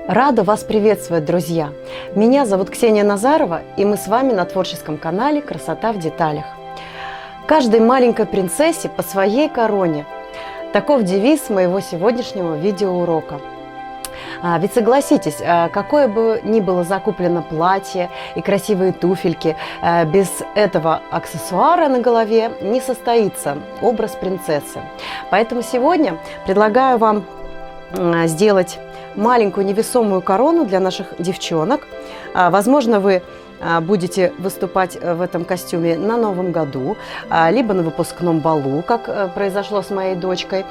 Рада вас приветствовать, друзья! Меня зовут Ксения Назарова, и мы с вами на творческом канале «Красота в деталях». Каждой маленькой принцессе по своей короне. Таков девиз моего сегодняшнего видеоурока. Ведь согласитесь, какое бы ни было закуплено платье и красивые туфельки, без этого аксессуара на голове не состоится образ принцессы. Поэтому сегодня предлагаю вам сделать маленькую невесомую корону для наших девчонок. Возможно, вы будете выступать в этом костюме на Новом году, либо на выпускном балу, как произошло с моей дочкой.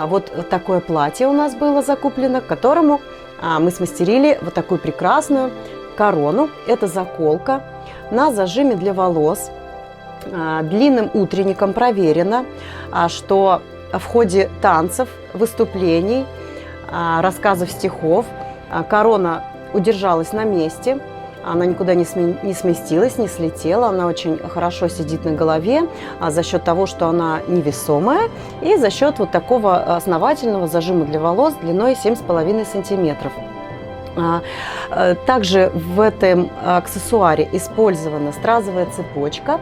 Вот такое платье у нас было закуплено, к которому мы смастерили вот такую прекрасную корону. Это заколка на зажиме для волос. Длинным утренником проверено, что в ходе танцев, выступлений, рассказов, стихов корона удержалась на месте, она никуда не сместилась, не слетела, она очень хорошо сидит на голове за счет того, что она невесомая, и за счет вот такого основательного зажима для волос длиной 7,5 сантиметров. Также в этом аксессуаре использована стразовая цепочка,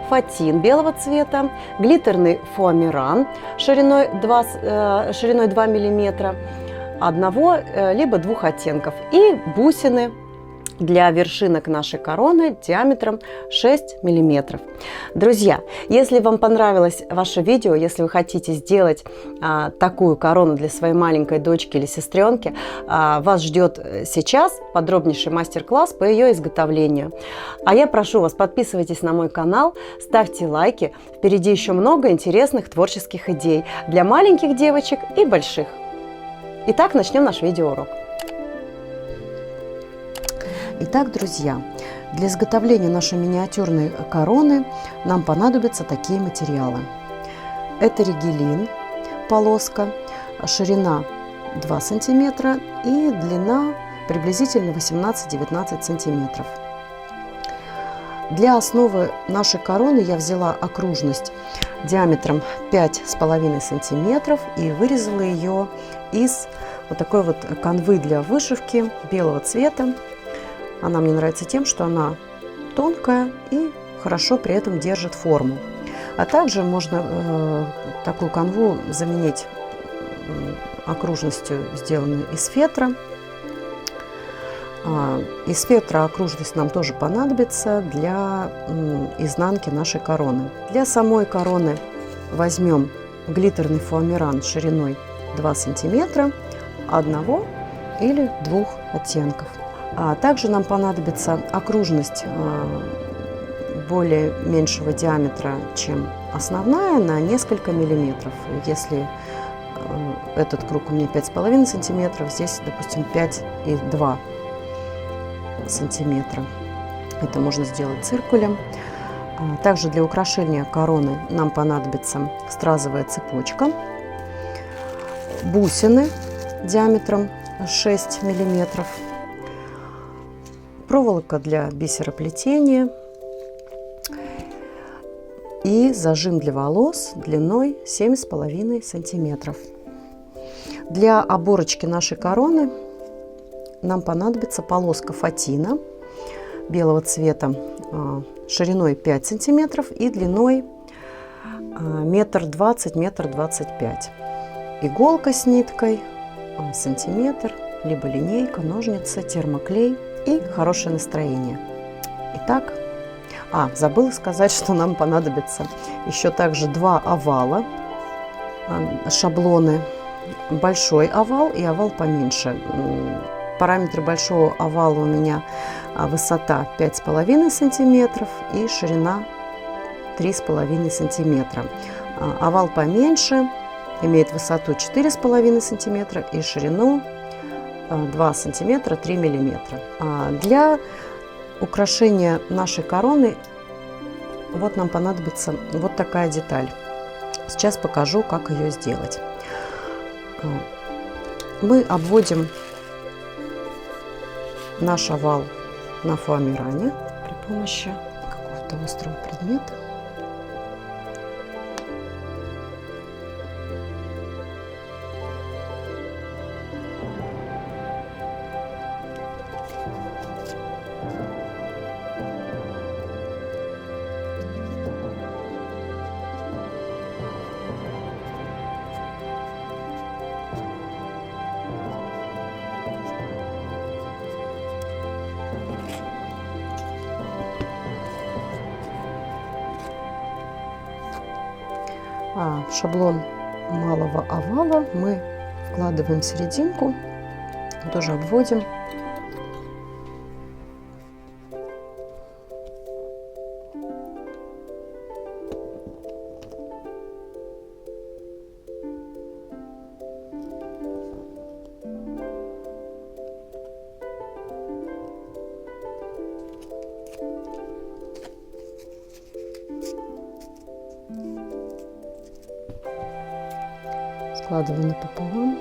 фатин белого цвета, глиттерный фоамиран шириной 2 мм, одного либо двух оттенков, и бусины для вершинок нашей короны диаметром 6 мм. Друзья, если вам понравилось ваше видео, если вы хотите сделать такую корону для своей маленькой дочки или сестренки, вас ждет сейчас подробнейший мастер-класс по ее изготовлению. А я прошу вас, подписывайтесь на мой канал, ставьте лайки, впереди еще много интересных творческих идей для маленьких девочек и больших. Итак, начнем наш видеоурок. Итак, друзья, для изготовления нашей миниатюрной короны нам понадобятся такие материалы. Это ригелин, полоска, ширина 2 см и длина приблизительно 18-19 см. Для основы нашей короны я взяла окружность диаметром 5,5 см и вырезала ее из вот такой вот канвы для вышивки белого цвета. Она мне нравится тем, что она тонкая и хорошо при этом держит форму. А также можно такую канву заменить окружностью, сделанной из фетра. Из фетра окружность нам тоже понадобится для изнанки нашей короны. Для самой короны возьмем глиттерный фоамиран шириной 2 см, одного или двух оттенков. Также нам понадобится окружность более меньшего диаметра, чем основная, на несколько миллиметров. Если этот круг у меня 5,5 сантиметров, здесь, допустим, 5,2 сантиметра. Это можно сделать циркулем. Также для украшения короны нам понадобится стразовая цепочка, бусины диаметром 6 миллиметров, проволока для бисероплетения и зажим для волос длиной 7,5 сантиметров. Для оборочки нашей короны нам понадобится полоска фатина белого цвета шириной 5 сантиметров и длиной 1,20 м, 1,25 м. Иголка с ниткой сантиметр, либо линейка, ножницы, термоклей и хорошее настроение. Итак, забыла сказать, что нам понадобится еще также два овала, шаблоны, большой овал и овал поменьше. Параметры большого овала у меня высота 5,5 сантиметров и ширина 3,5 сантиметра. Овал поменьше имеет высоту 4,5 сантиметра и ширину 2 сантиметра 3 миллиметра. Для украшения нашей короны вот нам понадобится вот такая деталь. Сейчас покажу, как ее сделать. Мы обводим наш овал на фоамиране при помощи какого-то острого предмета. Шаблон малого овала мы вкладываем в серединку, тоже обводим. Складываю напополам.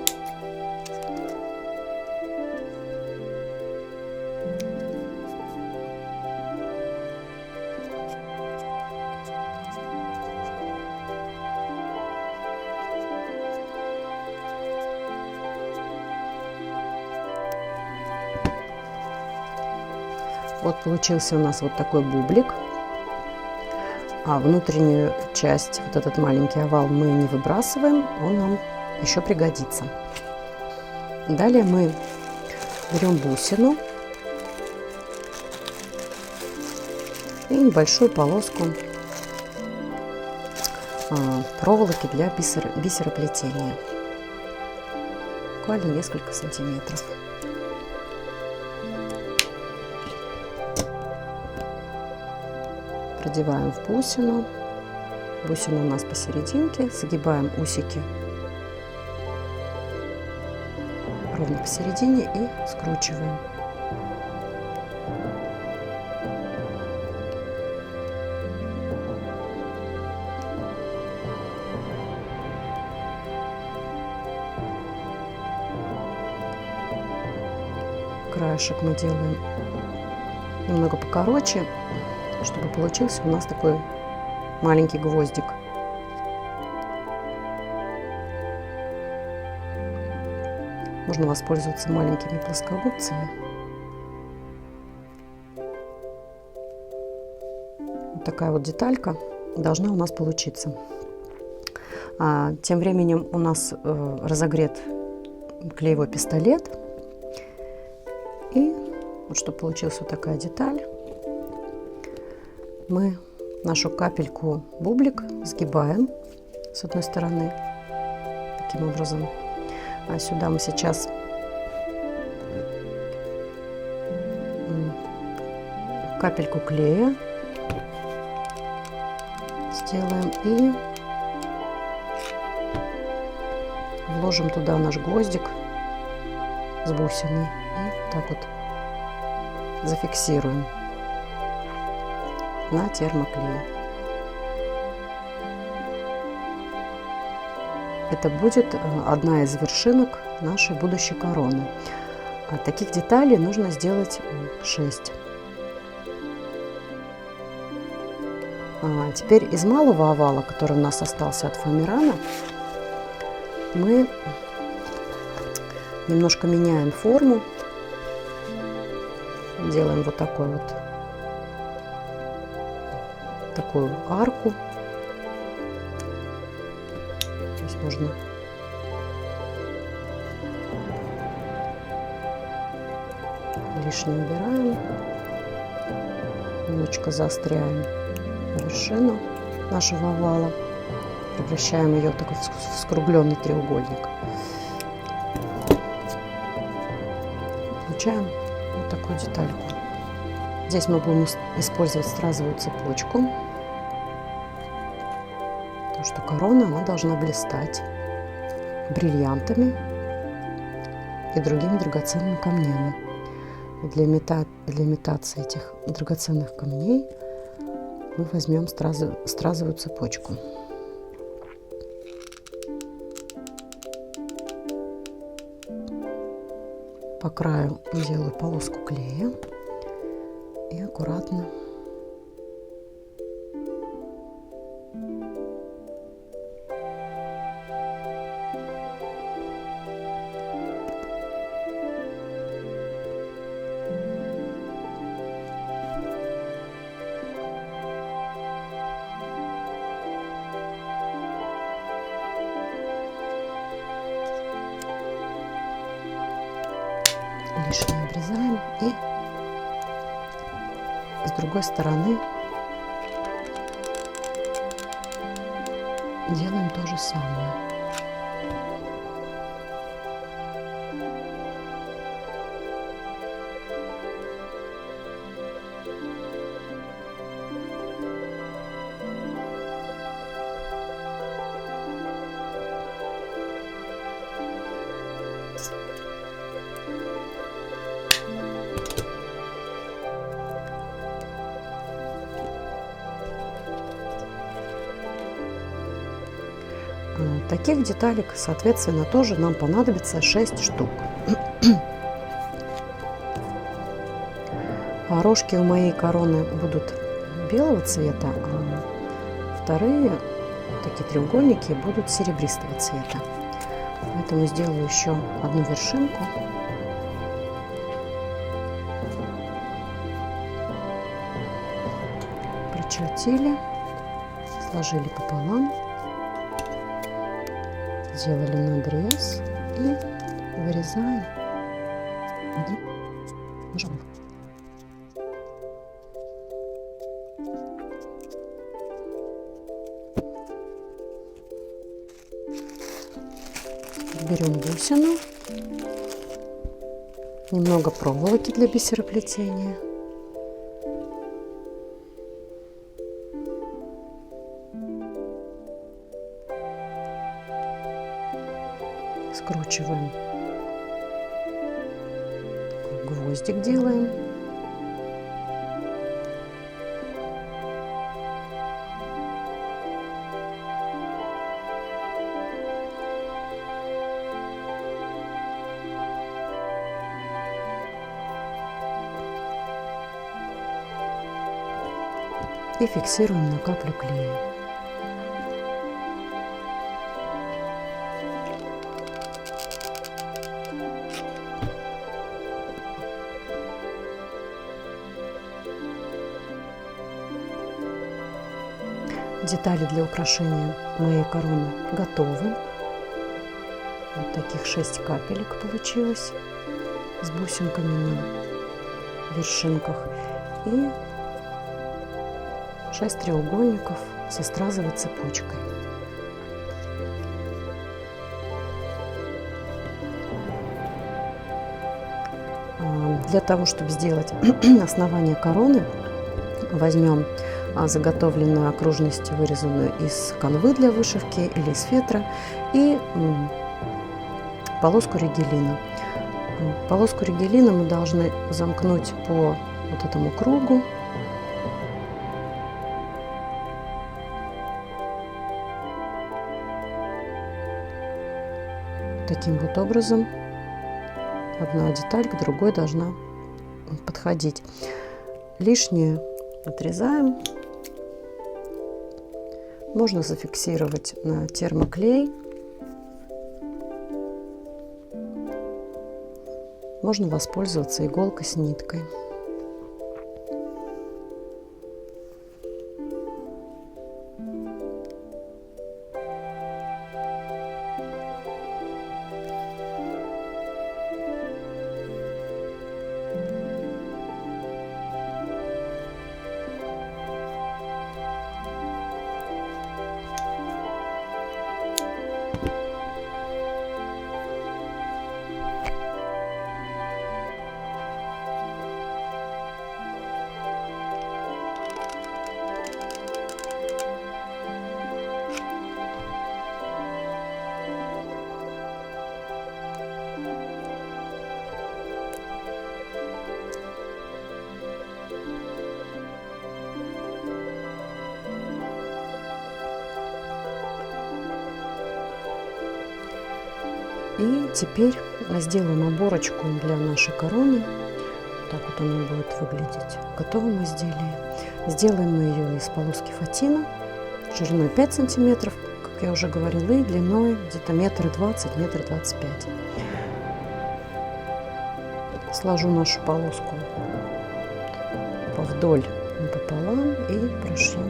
Вот получился у нас вот такой бублик. А внутреннюю часть, вот этот маленький овал, мы не выбрасываем, он нам еще пригодится. Далее мы берем бусину и небольшую полоску проволоки для бисероплетения, буквально несколько сантиметров. Продеваем в бусину. Бусина у нас посерединке. Загибаем усики ровно посередине и скручиваем. Краешек мы делаем немного покороче, чтобы получился у нас такой маленький гвоздик. Можно воспользоваться маленькими плоскогубцами. Вот такая вот деталька должна у нас получиться. Тем временем у нас разогрет клеевой пистолет. И вот чтобы получилась вот такая деталь, мы нашу капельку бублик сгибаем с одной стороны таким образом, а сюда мы сейчас капельку клея сделаем и вложим туда наш гвоздик с бусиной и так вот зафиксируем на термоклей. Это будет одна из вершинок нашей будущей короны. Таких деталей нужно сделать 6. Теперь из малого овала, который у нас остался от фоамирана, мы немножко меняем форму, делаем вот такой вот такую арку. Здесь можно лишнее убираем, немножечко заостряем вершину нашего овала, превращаем ее в такой скругленный треугольник. Получаем вот такую детальку. Здесь мы будем использовать стразовую цепочку, потому что корона она должна блистать бриллиантами и другими драгоценными камнями. Для имитации этих драгоценных камней мы возьмем стразовую цепочку. По краю делаю полоску клея и аккуратно лишнее обрезаем и с другой стороны делаем то же самое. Таких деталек, соответственно, тоже нам понадобится 6 штук. Рожки у моей короны будут белого цвета, а вторые такие треугольники будут серебристого цвета. Поэтому сделаю еще одну вершинку. Причертили, сложили пополам. Сделали надрез и вырезаем ножом. Берем бусину, немного проволоки для бисероплетения. Скручиваем, гвоздик делаем. И фиксируем на каплю клея. Детали для украшения моей короны готовы. Вот таких 6 капелек получилось с бусинками на вершинках и 6 треугольников со стразовой цепочкой. Для того, чтобы сделать основание короны, возьмем заготовленную окружность, вырезанную из канвы для вышивки или из фетра, и полоску ригелина. Полоску ригелина мы должны замкнуть по вот этому кругу. Таким вот образом одна деталь к другой должна подходить. Лишнее отрезаем. Можно зафиксировать на термоклей. Можно воспользоваться иголкой с ниткой. И теперь сделаем оборочку для нашей короны. Так вот она будет выглядеть в готовом изделии. Сделаем мы ее из полоски фатина шириной 5 сантиметров, как я уже говорила, и длиной где-то 1,20 м, 1,25 м. Сложу нашу полоску вдоль пополам и прошью,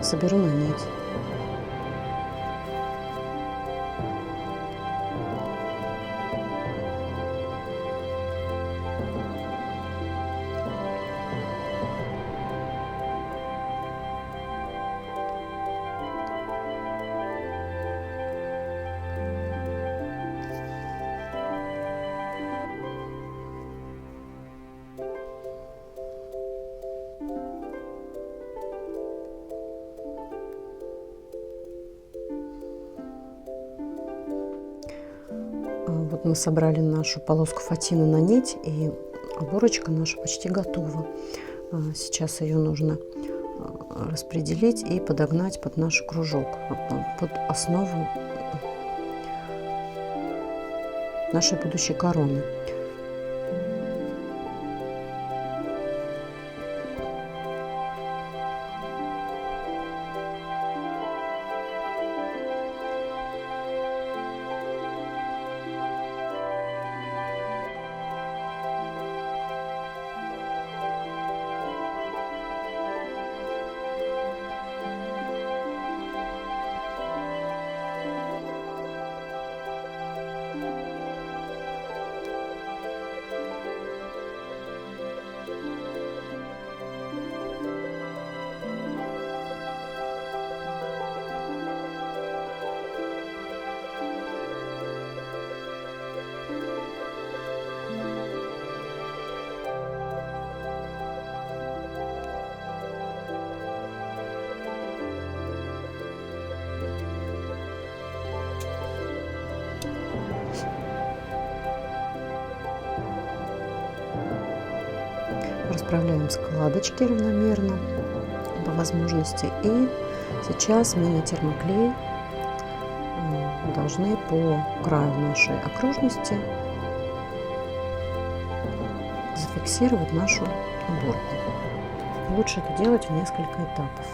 соберу на нить. Вот мы собрали нашу полоску фатина на нить, и оборочка наша почти готова. Сейчас ее нужно распределить и подогнать под наш кружок, под основу нашей будущей короны. Расправляем складочки равномерно по возможности. И сейчас мы на термоклей должны по краю нашей окружности зафиксировать нашу оборку. Лучше это делать в несколько этапов.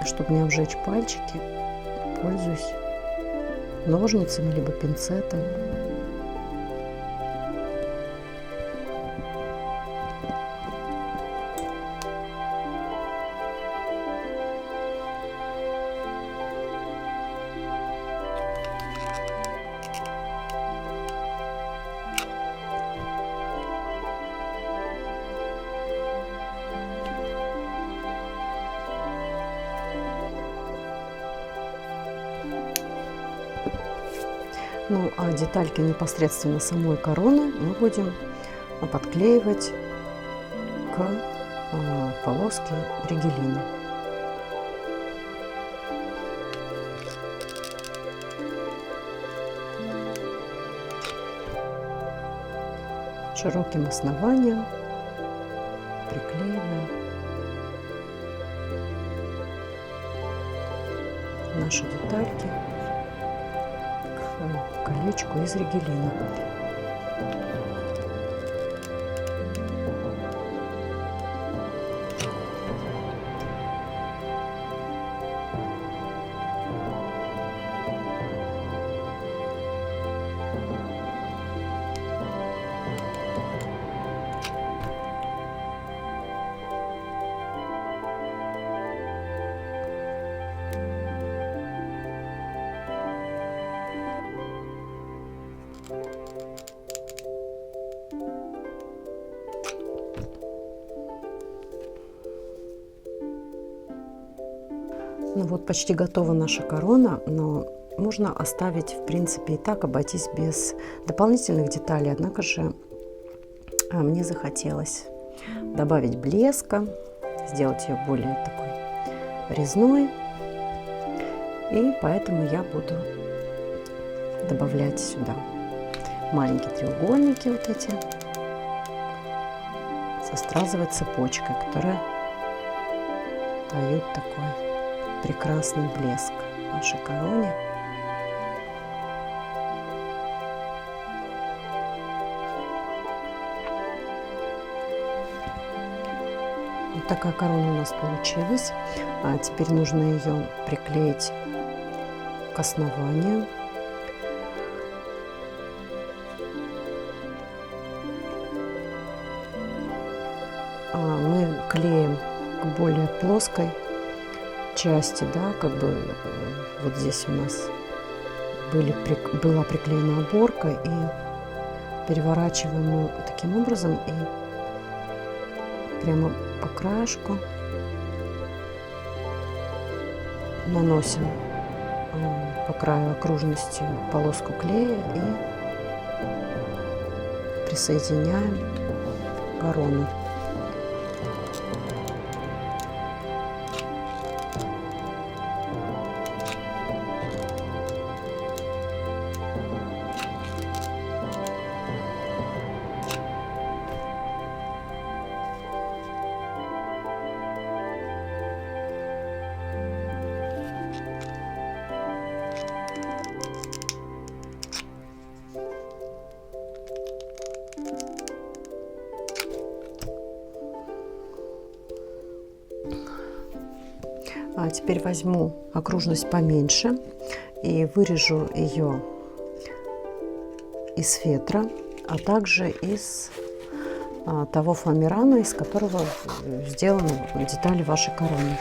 Чтобы не обжечь пальчики, пользуюсь ножницами либо пинцетом. Ну а детальки непосредственно самой короны мы будем подклеивать к полоске ригелина. Широким основанием приклеиваем наши детальки к колечку из ригелина. Ну вот почти готова наша корона, но можно оставить, в принципе, и так, обойтись без дополнительных деталей. Однако же мне захотелось добавить блеска, сделать ее более такой резной. И поэтому я буду добавлять сюда маленькие треугольники вот эти со стразовой цепочкой, которая дают такой прекрасный блеск нашей короне. Вот такая корона у нас получилась. А теперь нужно ее приклеить к основанию. Мы клеим к более плоской части, да, как бы вот здесь у нас была приклеена оборка, и переворачиваем мы таким образом и прямо по краешку наносим по краю окружности полоску клея и присоединяем корону. А теперь возьму окружность поменьше и вырежу ее из фетра, а также из того фоамирана, из которого сделаны детали вашей короны.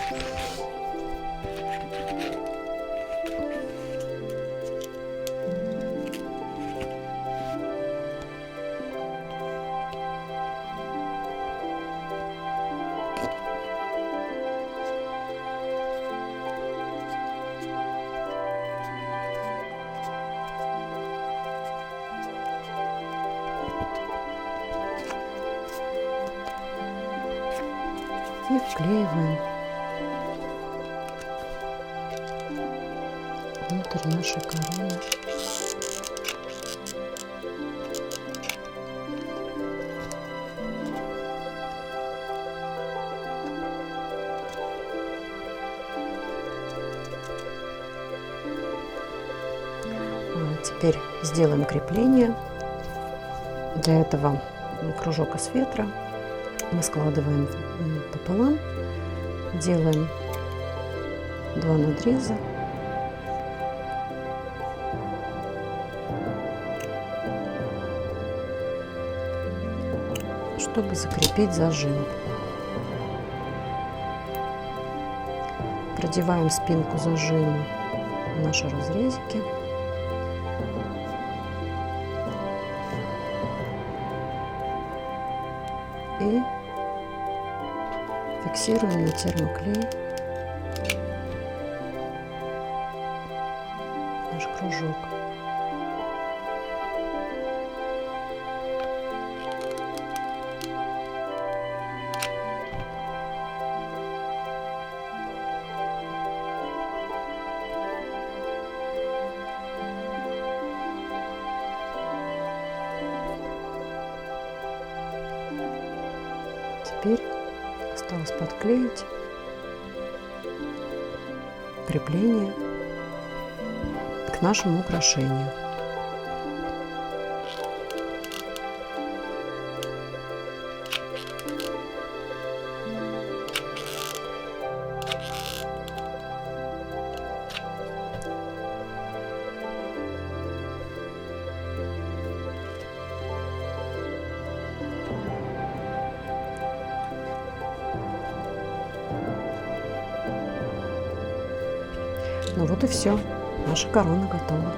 И вклеиваем внутрь нашей короны. Теперь сделаем крепление. Для этого кружок из фетра мы складываем пополам, делаем 2 надреза, чтобы закрепить зажим. Продеваем спинку зажима в наши разрезики. И фиксируем на термоклей наш кружок. Теперь осталось подклеить крепление к нашему украшению. Ну вот и все. Наша корона готова.